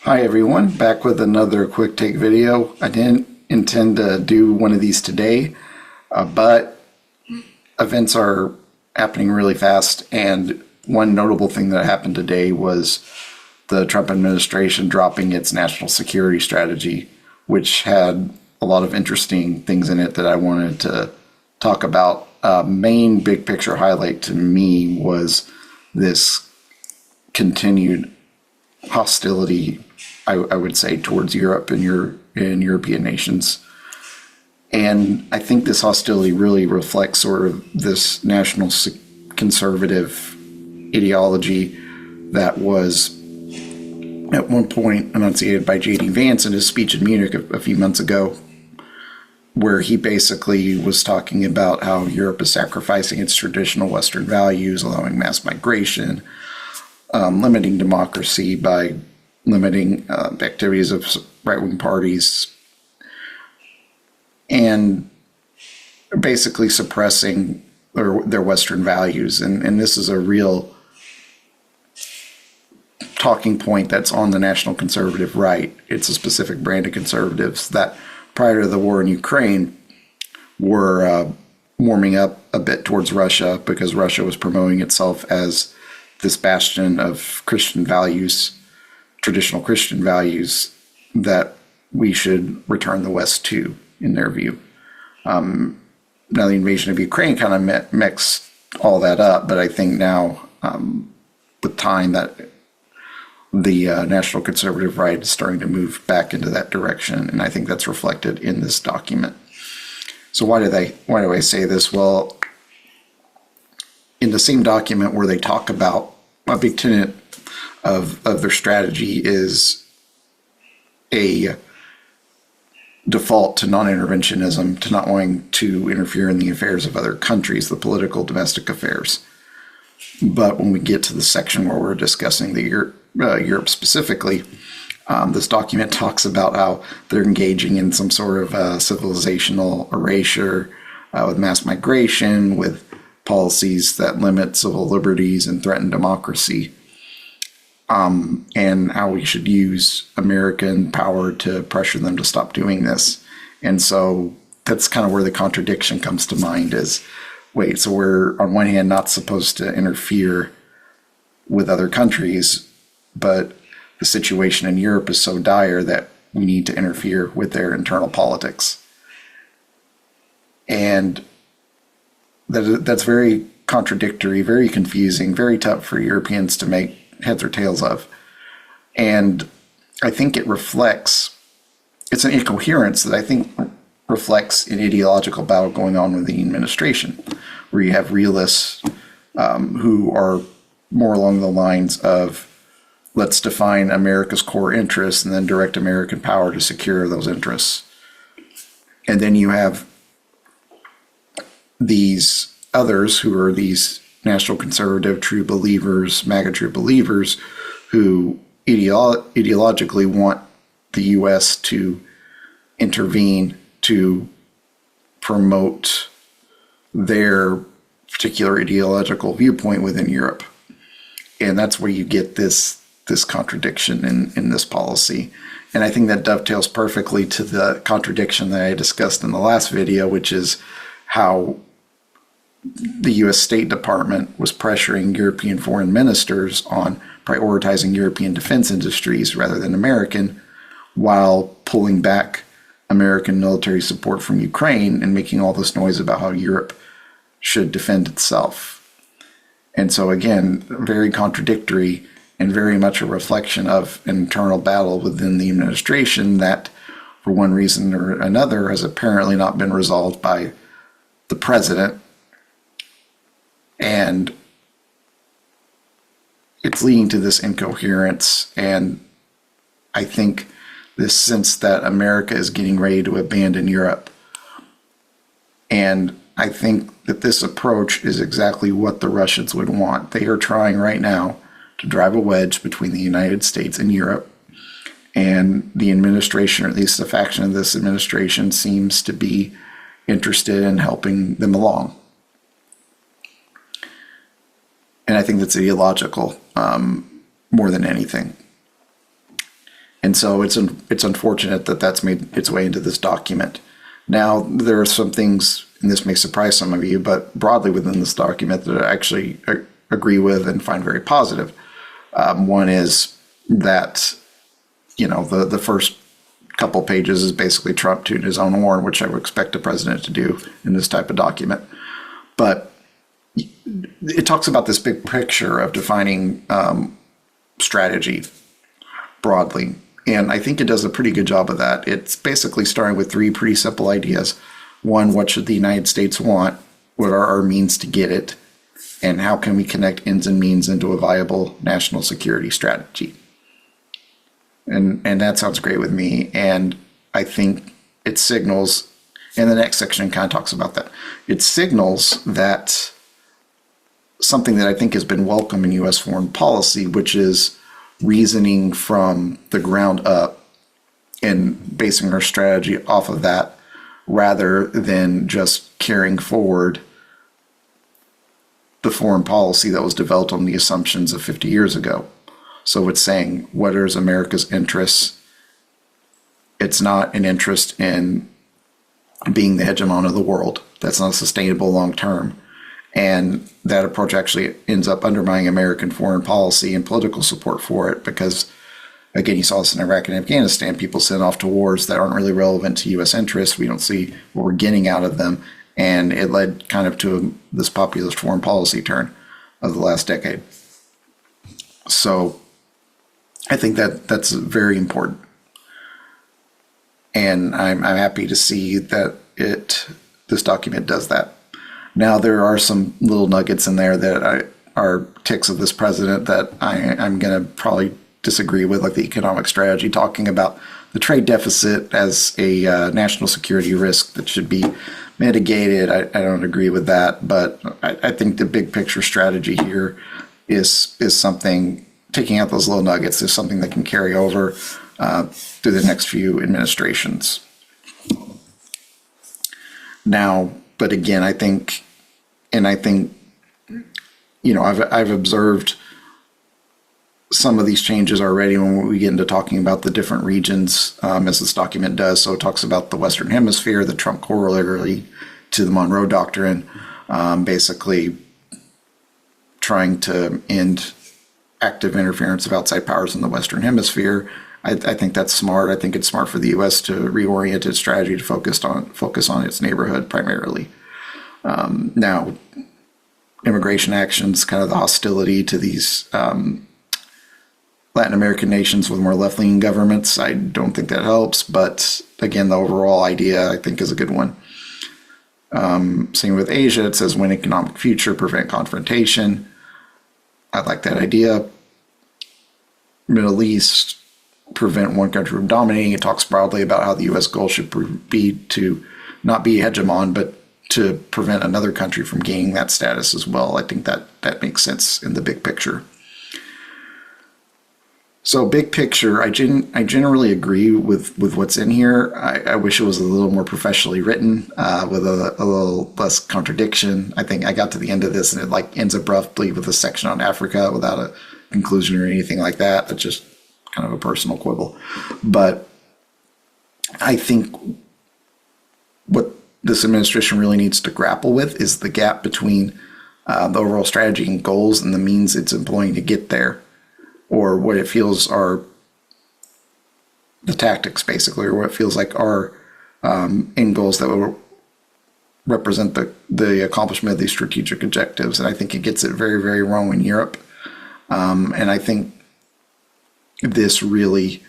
Hi everyone, back with another quick take video. I didn't intend to do one of these today, but events are happening really fast, and one notable thing that happened today was the Trump administration dropping its national security strategy, which had a lot of interesting things in it that I wanted to talk about. Main big picture highlight to me was this continued hostility, I would say, towards Europe and European nations. And I think this hostility really reflects sort of this national conservative ideology that was at one point enunciated by J.D. Vance in his speech in Munich a few months ago, where he basically was talking about how Europe is sacrificing its traditional Western values, allowing mass migration, limiting democracy by limiting activities of right-wing parties, and basically suppressing their Western values. And this is a real talking point that's on the national conservative right. It's a specific brand of conservatives that prior to the war in Ukraine were warming up a bit towards Russia because Russia was promoting itself as this bastion of Christian values, traditional Christian values that we should return the West to, in their view. Now the invasion of Ukraine kind of mixed all that up, but I think now with time that the national conservative right is starting to move back into that direction, and I think that's reflected in this document. So why do I say this? Well, in the same document where they talk about a big tenet of their strategy is a default to non-interventionism, to not wanting to interfere in the affairs of other countries, the political domestic affairs. But when we get to the section where we're discussing the Europe specifically, this document talks about how they're engaging in some sort of civilizational erasure with mass migration, with policies that limit civil liberties and threaten democracy, and how we should use American power to pressure them to stop doing this. And so that's kind of where the contradiction comes to mind is, wait, so we're on one hand not supposed to interfere with other countries, but the situation in Europe is so dire that we need to interfere with their internal politics. And that's very contradictory, very confusing, very tough for Europeans to make heads or tails of. And I think it's an incoherence that I think reflects an ideological battle going on with the administration, where you have realists who are more along the lines of, let's define America's core interests and then direct American power to secure those interests. And then you have these others who are these national conservative true believers, MAGA true believers, who ideologically want the U.S. to intervene to promote their particular ideological viewpoint within Europe. And that's where you get this contradiction in this policy. And I think that dovetails perfectly to the contradiction that I discussed in the last video, which is how the U.S. State Department was pressuring European foreign ministers on prioritizing European defense industries rather than American, while pulling back American military support from Ukraine and making all this noise about how Europe should defend itself. And so again, very contradictory and very much a reflection of an internal battle within the administration that, for one reason or another, has apparently not been resolved by the president. And it's leading to this incoherence, and I think this sense that America is getting ready to abandon Europe. And I think that this approach is exactly what the Russians would want. They are trying right now to drive a wedge between the United States and Europe. And the administration, or at least a faction of this administration, seems to be interested in helping them along. And I think that's ideological more than anything. And so it's unfortunate that that's made its way into this document. Now, there are some things, and this may surprise some of you, but broadly within this document that I actually agree with and find very positive. One is that, the first couple pages is basically Trump tooting his own horn, which I would expect a president to do in this type of document. But it talks about this big picture of defining strategy broadly. And I think it does a pretty good job of that. It's basically starting with three pretty simple ideas. One, what should the United States want? What are our means to get it? And how can we connect ends and means into a viable national security strategy? And that sounds great with me. And I think it signals, and the next section kind of talks about that. It signals that something that I think has been welcome in U.S. foreign policy, which is reasoning from the ground up and basing our strategy off of that, rather than just carrying forward the foreign policy that was developed on the assumptions of 50 years ago. So it's saying, what is America's interests? It's not an interest in being the hegemon of the world. That's not sustainable long term. And that approach actually ends up undermining American foreign policy and political support for it because, again, you saw this in Iraq and Afghanistan, people sent off to wars that aren't really relevant to U.S. interests. We don't see what we're getting out of them. And it led kind of to this populist foreign policy turn of the last decade. So I think that's very important. And I'm happy to see that this document does that. Now, there are some little nuggets in there that are ticks of this president that I'm going to probably disagree with, like the economic strategy, talking about the trade deficit as a national security risk that should be mitigated. I don't agree with that, but I think the big picture strategy here is something, taking out those little nuggets, is something that can carry over through the next few administrations. Now, but again, I think, I've observed some of these changes already when we get into talking about the different regions, as this document does. So it talks about the Western Hemisphere, the Trump corollary to the Monroe Doctrine, basically trying to end active interference of outside powers in the Western Hemisphere. I think that's smart. I think it's smart for the U.S. to reorient its strategy to focus on its neighborhood primarily. Now, immigration actions, kind of the hostility to these Latin American nations with more left-leaning governments, I don't think that helps. But again, the overall idea, I think, is a good one. Same with Asia. It says win economic future, prevent confrontation. I like that idea. Middle East, prevent one country from dominating. It talks broadly about how the U.S. goal should be to not be hegemon, but to prevent another country from gaining that status as well. I think that makes sense in the big picture. So big picture, I generally agree with what's in here. I wish it was a little more professionally written, with a little less contradiction. I think I got to the end of this and it ends abruptly with a section on Africa without a conclusion or anything like that. That's just kind of a personal quibble. But I think what this administration really needs to grapple with is the gap between the overall strategy and goals and the means it's employing to get there, or what it feels are the tactics, basically, or what it feels like are end goals that will represent the accomplishment of these strategic objectives. And I think it gets it very, very wrong in Europe. And I think this really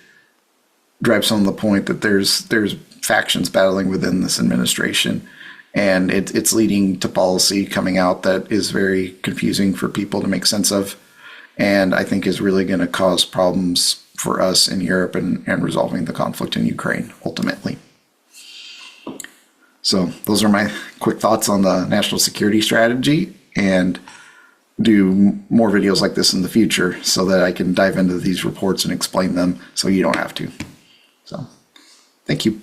drives home the point that there's factions battling within this administration, and it's leading to policy coming out that is very confusing for people to make sense of, and I think is really going to cause problems for us in Europe and resolving the conflict in Ukraine ultimately. So those are my quick thoughts on the national security strategy, and do more videos like this in the future so that I can dive into these reports and explain them so you don't have to. So thank you.